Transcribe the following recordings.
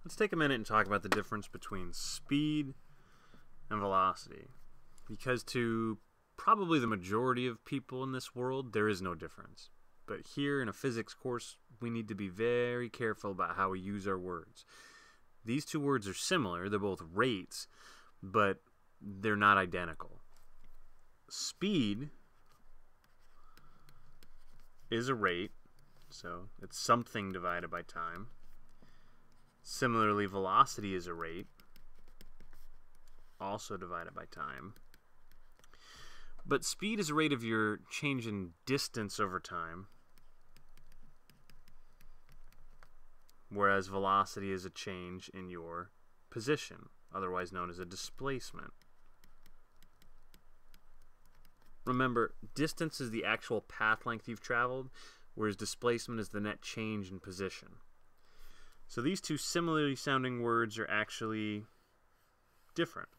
Let's take a minute and talk about the difference between speed and velocity, because to probably the majority of people in this world, there is no difference. But here in a physics course, we need to be very careful about how we use our words. These two words are similar, they're both rates, but they're not identical. Speed is a rate, so it's something divided by time. Similarly, velocity is a rate, also divided by time. But speed is a rate of your change in distance over time, whereas velocity is a change in your position, otherwise known as a displacement. Remember, distance is the actual path length you've traveled, whereas displacement is the net change in position. So these two similarly sounding words are actually different.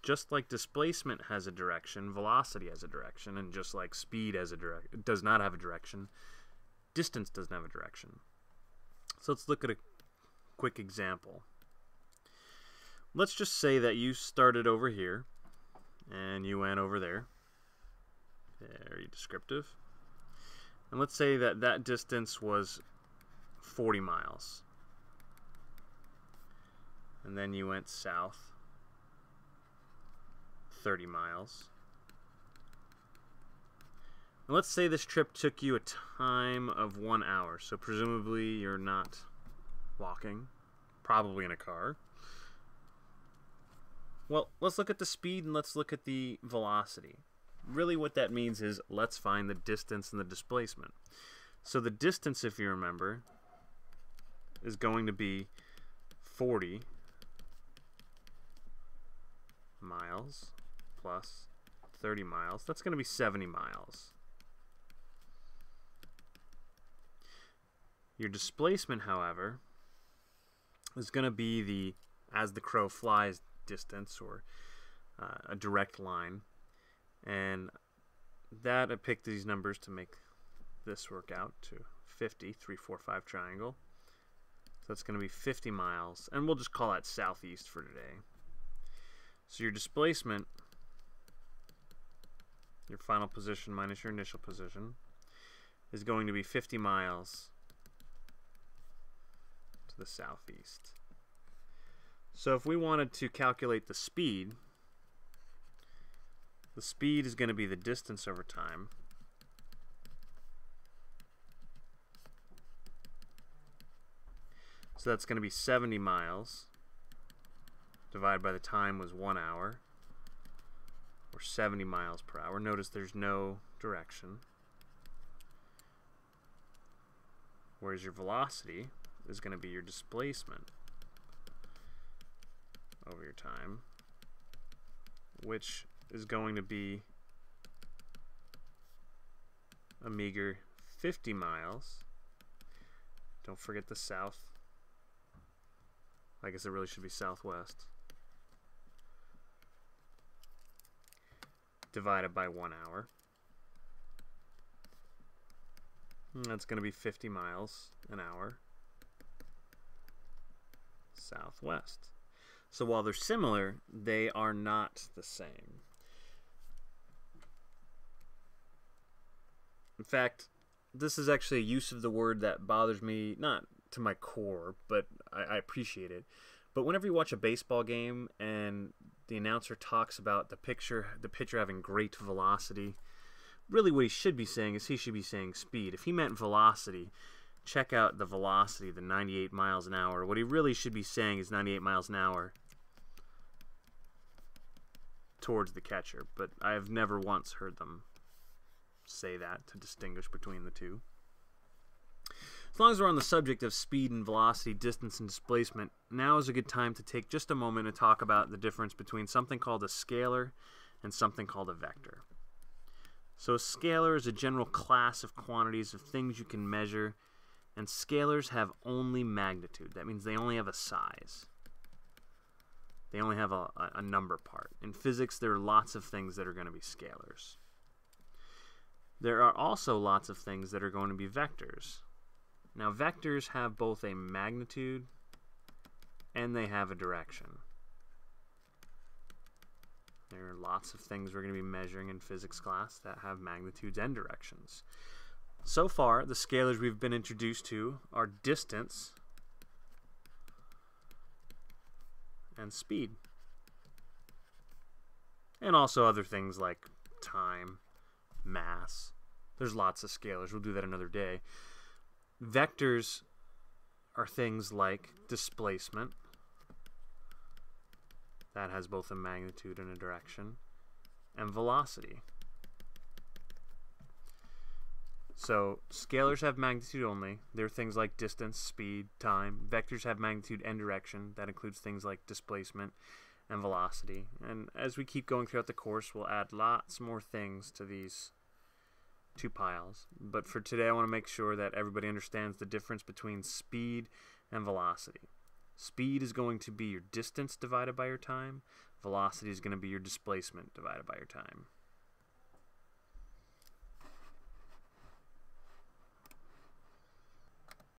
Just like displacement has a direction, velocity has a direction, and just like speed has does not have a direction, distance doesn't have a direction. So let's look at a quick example. Let's just say that you started over here and you went over there. Very descriptive. And let's say that that distance was 40 miles. And then you went south 30 miles. And let's say this trip took you a time of 1 hour. So presumably you're not walking, probably in a car. Well, let's look at the speed and let's look at the velocity. Really what that means is let's find the distance and the displacement. So the distance, if you remember, is going to be 40 miles plus 30 miles. That's going to be 70 miles. Your displacement, however, is going to be the as the crow flies distance, or a direct line. And that, I picked these numbers to make this work out to 50, 3, 4, 5 triangle. So that's going to be 50 miles, and we'll just call that southeast for today. So your displacement, your final position minus your initial position, is going to be 50 miles to the southeast. So if we wanted to calculate the speed is going to be the distance over time so that's going to be 70 miles divided by the time was 1 hour, or 70 miles per hour. Notice there's no direction. Whereas your velocity is going to be your displacement over your time, which is going to be a meager 50 miles. Don't forget the south. I guess it really should be southwest. Divided by 1 hour. And that's going to be 50 miles an hour southwest. So while they're similar, they are not the same. In fact, this is actually a use of the word that bothers me, not to my core, but I appreciate it. But whenever you watch a baseball game and the announcer talks about the pitcher having great velocity, really what he should be saying is he should be saying speed. If he meant velocity, check out the velocity, the 98 miles an hour. What he really should be saying is 98 miles an hour towards the catcher, but I have never once heard them say that to distinguish between the two. As long as we're on the subject of speed and velocity, distance and displacement, now is a good time to take just a moment and talk about the difference between something called a scalar and something called a vector. So a scalar is a general class of quantities of things you can measure, and scalars have only magnitude. That means they only have a size. They only have a number part. In physics, there are lots of things that are going to be scalars. There are also lots of things that are going to be vectors. Now, vectors have both a magnitude and they have a direction. There are lots of things we're going to be measuring in physics class that have magnitudes and directions. So far, the scalars we've been introduced to are distance and speed. And also other things like time, mass. There's lots of scalars. We'll do that another day. Vectors are things like displacement. That has both a magnitude and a direction. And velocity. So scalars have magnitude only. They're things like distance, speed, time. Vectors have magnitude and direction. That includes things like displacement and velocity. And as we keep going throughout the course, we'll add lots more things to these two piles. But for today, I want to make sure that everybody understands the difference between speed and velocity. Speed is going to be your distance divided by your time. Velocity is going to be your displacement divided by your time.